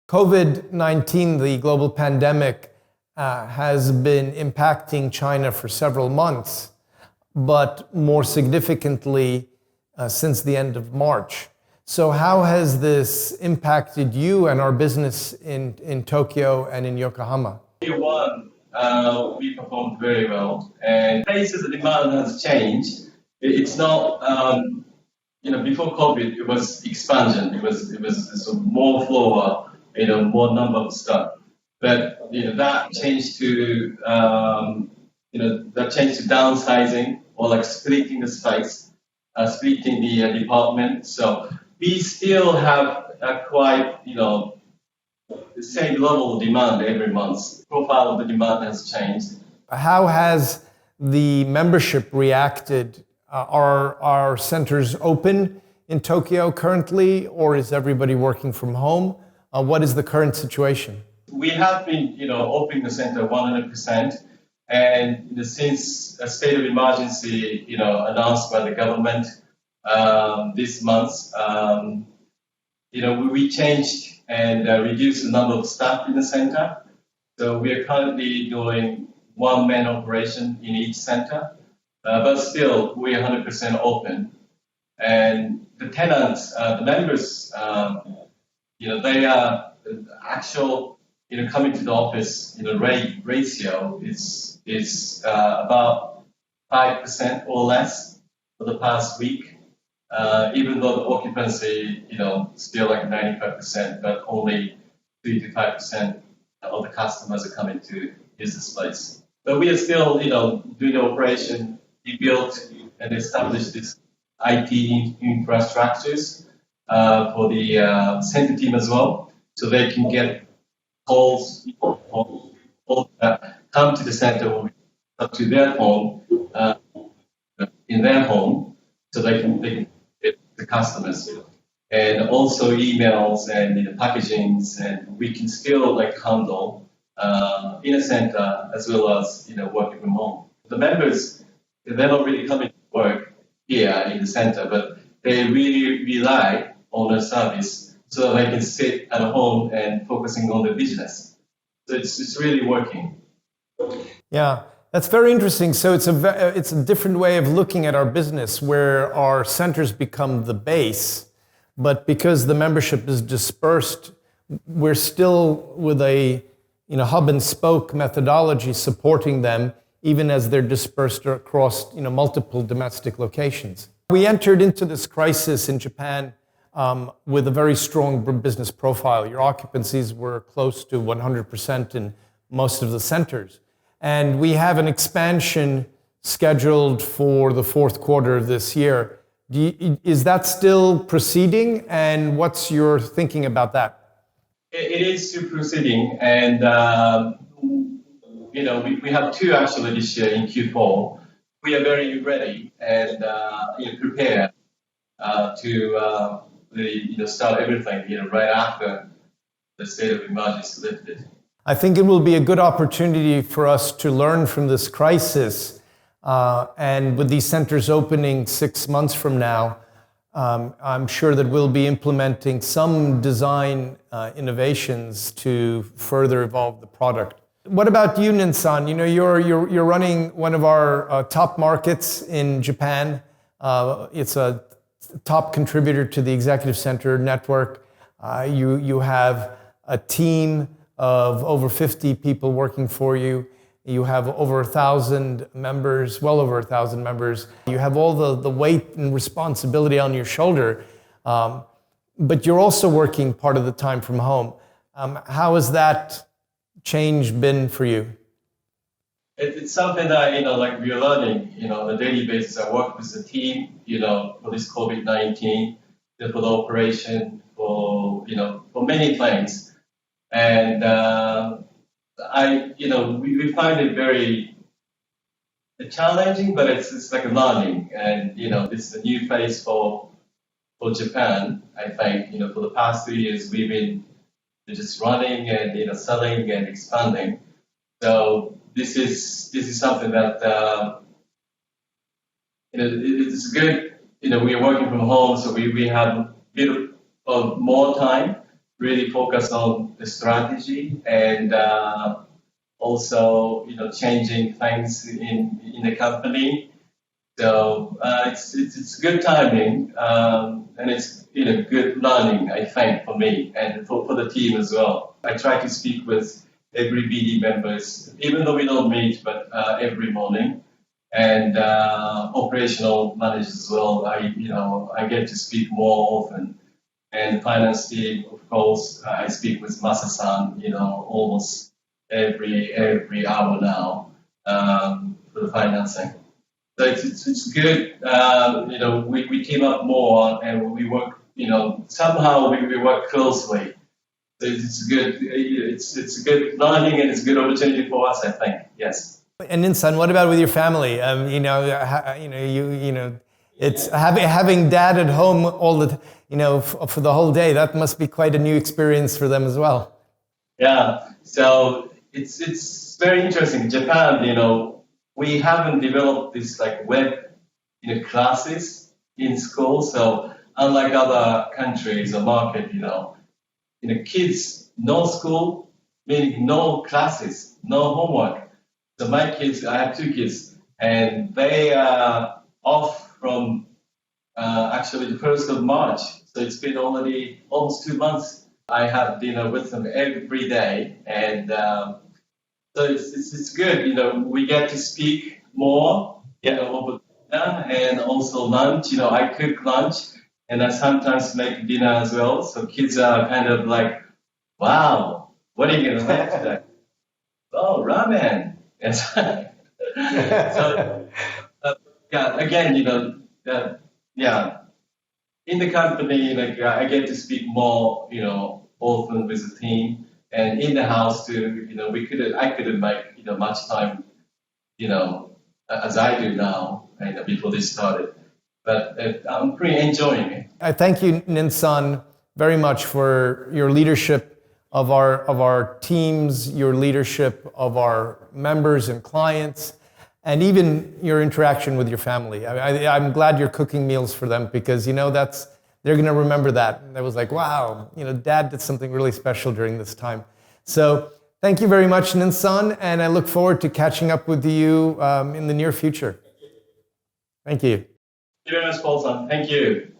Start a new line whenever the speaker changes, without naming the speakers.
COVID-19, the global pandemic, has been impacting China for several months, but more significantly since the end of March. So how has this impacted you and our business in Tokyo and in Yokohama?
Q1, we performed very well, and places the demand has changed. It's not, before COVID, it was expansion. It was more floor, more number of stuff. But that changed to downsizing or like splitting the space, splitting the department. So we still have quite the same level of demand every month. The profile of the demand has changed.
How has the membership reacted? Are our centers open in Tokyo currently, or is everybody working from home? What is the current situation?
We have been, opening the center 100%, and since a state of emergency, announced by the government this month, we changed and reduced the number of staff in the center. So we are currently doing one-man operation in each center, but still we are 100% open. And the tenants, the members, they are actual, coming to the office, rate ratio is about 5% or less for the past week. Even though the occupancy, still like 95%, but only 3 to 5% of the customers are coming to use this place. But we are still, doing the operation. We built and established this IT infrastructures for the center team as well, so they can get calls that come to the center or up to their home, in their home, so they can get the customers, and also emails and packagings, and we can still handle in a center as well as working from home. The members, they're not really coming to work here in the center, but they really rely on the service so that they can sit at home and focusing on the business. So it's really working.
Yeah, that's very interesting. So it's a different way of looking at our business, where our centers become the base, but because the membership is dispersed, we're still with a hub and spoke methodology supporting them, even as they're dispersed across multiple domestic locations. We entered into this crisis in Japan with a very strong business profile. Your occupancies were close to 100% in most of the centers. And we have an expansion scheduled for the fourth quarter of this year. Is that still proceeding? And what's your thinking about that?
It is still proceeding. And, we have two actually this year in Q4. We are very ready and prepared to start everything right after the state of emergency lifted.
I think it will be a good opportunity for us to learn from this crisis. And with these centers opening 6 months from now, I'm sure that we'll be implementing some design innovations to further evolve the product. What about you, Nin-san? You're running one of our top markets in Japan. It's a top contributor to the Executive Center network. You have a team of over 50 people working for you. You have over 1,000 members, well over 1,000 members. You have all the weight and responsibility on your shoulder, but you're also working part of the time from home. How has that change been for you?
It's something that, we are learning, on a daily basis. I work with the team, for this COVID-19, for the operation, for many things. And we find it very challenging, but it's like a learning. And, this is a new phase for Japan, I think. For the past 3 years, we've been just running and, selling and expanding. So this is something that, it's good. We are working from home, so we have a bit of more time really focus on the strategy and also, changing things in the company. So it's good timing, and it's good learning, I think, for me and for the team as well. I try to speak with every BD members, even though we don't meet, but every morning, and operational managers as well. I get to speak more often, and finance team, of course, I speak with Masa-san, almost every hour now for the financing. So it's good. We team up more and we work. Somehow we work closely. So it's good. It's a good learning and it's a good opportunity for us, I think. Yes.
And Nin-san, what about with your family? It's having dad at home all the for the whole day. That must be quite a new experience for them as well.
Yeah. So it's very interesting. Japan, we haven't developed this like web, classes in school. So unlike other countries or market, kids, no school, meaning no classes, no homework. So my kids, I have two kids, and they are off from actually the 1st of March. So it's been already almost 2 months. I have dinner with them every day, and so it's good. We get to speak more, over dinner and also lunch. I cook lunch and I sometimes make dinner as well. So kids are kind of like, wow, what are you going to make today? Oh, ramen. Yes. So, again, in the company, like I get to speak more, often with the team. And in the house too, I couldn't make, much time, as I do now, before this started. But I'm pretty enjoying it.
I thank you, Nin-san, very much for your leadership of our teams, your leadership of our members and clients, and even your interaction with your family. I'm glad you're cooking meals for them because, they're going to remember that. And it was like, wow, Dad did something really special during this time. So thank you very much, Nin-san, and I look forward to catching up with you in the near future. Thank you.
Thank you very much, Paul-san. Thank you.